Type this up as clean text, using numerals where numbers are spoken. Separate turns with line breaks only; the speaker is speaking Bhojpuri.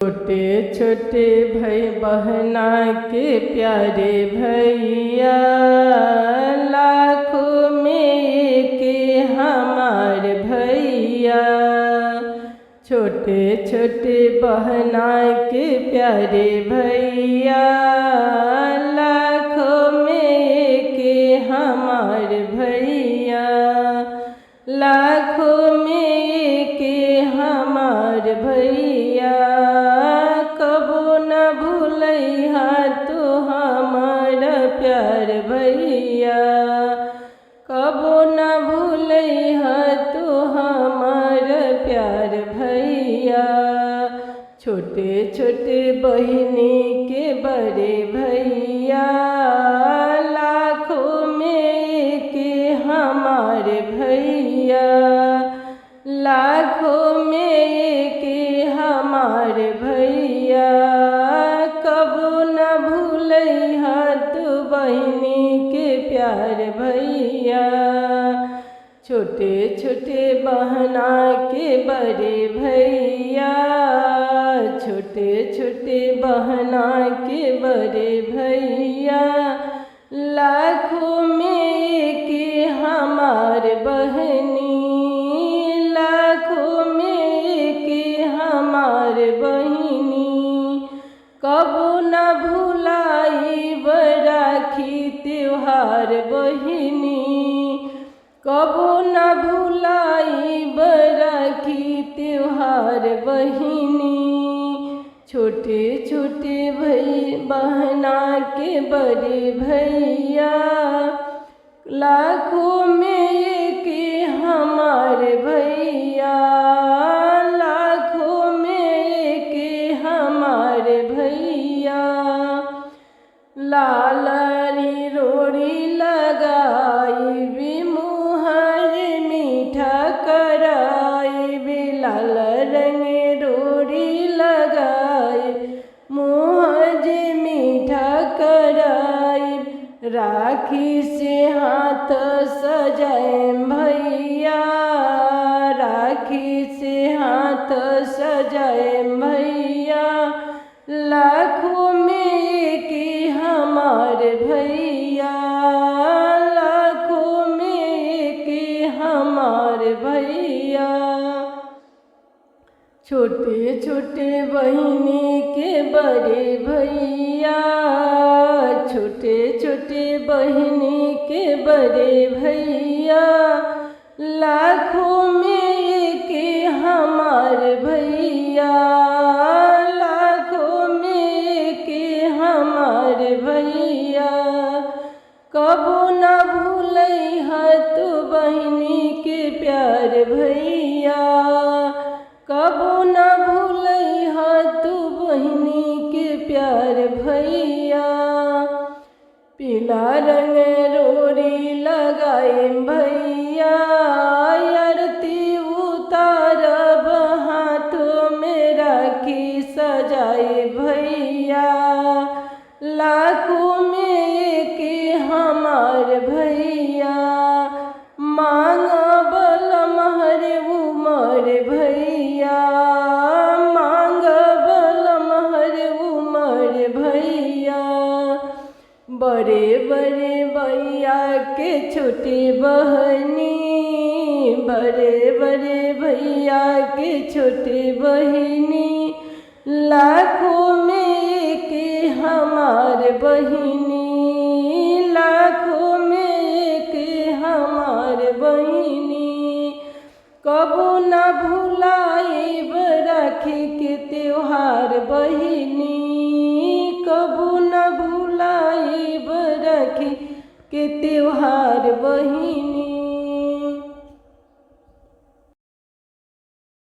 छोटे छोटे भाई बहना के प्यारे भैया, लाखों में एक हमार भैया। छोटे छोटे बहना के प्यारे भैया, लाखों में एक हमार भैया। लाखों में एक हमार भैया, कबो न भूलैहा तो हमारा प्यार भैया। कबो न भूलैहा तो हमारा प्यार भैया। छोटे छोटे बहिनी के बड़े भैया, लाखों में एक हमारे भैया। लाखों में एक हमारे भैया, कबो न भूलैहा तो बहिनी के प्यार भैया। छोटे छोटे बहना के बड़े भैया, छोटे छोटे बहना के बड़े भैया। लाखों में एक हमार बहनी, लाखों में एक हमार बहिनी। कबो न भुलाइब राखी त्योहार बहिनी। कबो न भुलाइब राखी त्योहार बहिनी। छोटे छोटे भाई बहना के बड़े भैया, लाखों में एक हमारे भैया। लाखों में एक हमारे भैया। लालरी रोड़ी लगाई भी मुहर मीठा कराई भी। लाल रंग रोड़ी लगाई मुहर मीठा कराई। राखी से हाथ सजाए भैया, राखी से हाथ सजाए भैया। लाखों में एक हमारे भैया। लाखों में एक हमारे भैया। छोटे छोटे बहिनी के बड़े भैया, छोटे छोटे बहिनी के बड़े भैया। लाखों में एक हमार भैया। लाखों में एक हमार भैया। कबो न भूलैहा तो बहिनी के प्यार भैया। कबो न भूलैहा तो बहिनी के प्यार भैया। पीला रंग रोड़ी लगाए भैया, आरती उतारब हाथों में राखी सजाए भैया। लाखों में एक हमार भैया। मांगब लमहर उमर भैया। मांगब लमहर उमर भैया। बड़े बड़े भैया के छोटी बहनी, बड़े बड़े भैया के छोटी बहिनी। लाखों में एक हमार बहिनी। लाखों में एक हमार बहिनी। कबो न भुलाइब राखी के त्योहार बहिनी। कबो न भुलाइब राखी के त्योहार बहिनी।